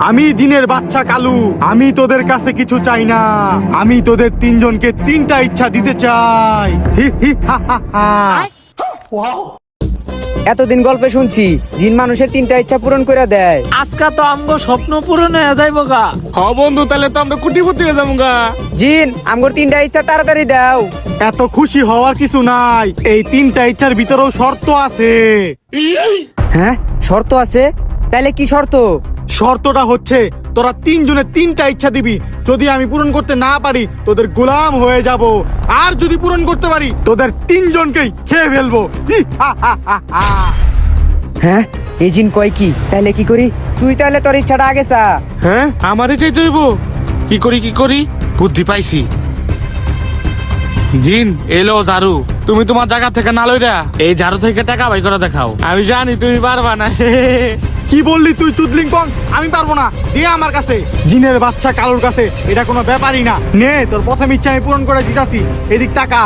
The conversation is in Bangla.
আমি জিনের বাচ্চা কালু, আমি তোদের কাছে কিছু চাই না, আমি তোদের তিনজনকে তিনটা ইচ্ছা দিতে চাই। হি হি হা হা হা। এতদিন গল্পে শুনছি জিন মানুষের তিনটা ইচ্ছা পূরণ করে দেয়। আজকা তো আমগো স্বপ্ন পূরণ হয়ে যাইব গা। হ বন্ধু, তাহলে তো আমরা কোটিপতি হয়ে যাবো গা। জিন আমগোর তিনটা ইচ্ছা তাড়াতাড়ি দাও। এত খুশি হওয়ার কিছু নাই, এই তিনটা ইচ্ছার ভিতরেও শর্ত আছে। হ্যাঁ শর্ত আছে? তাহলে কি শর্ত? শর্তটা হচ্ছে তোরা তিনজনের তিনটা ইচ্ছা দিবি, যদি আমি পূরণ করতে না পারি তোদের গোলাম হয়ে যাব, আর যদি পূরণ করতে পারি তোদের তিনজনকেই খেয়ে ফেলবো। হি হা হা হা হা। হ্যাঁ এই জিন কয় কি? তাহলে কি করি? তুই তাহলে তোর ইচ্ছাটা আগে চা। হ্যাঁ আমারে চাইতে হইব। কি করি বুদ্ধি পাইছি। জিন এলো ঝাড়ু, তুমি তোমার জায়গা থেকে না লইরা এই ঝাড়ু থেকে টাকা বাই করে দেখাও। আমি জানি তুমি পারবা না। কি বললি তুই চুদলিং পং? আমি পারবো না, দিয়ে আমার কাছে। জিনের বাচ্চা কালুর কাছে এটা কোনো ব্যাপারই না। নে তোর প্রথম ইচ্ছা আমি পূরণ করে দিতাছি, এদিক টাকা।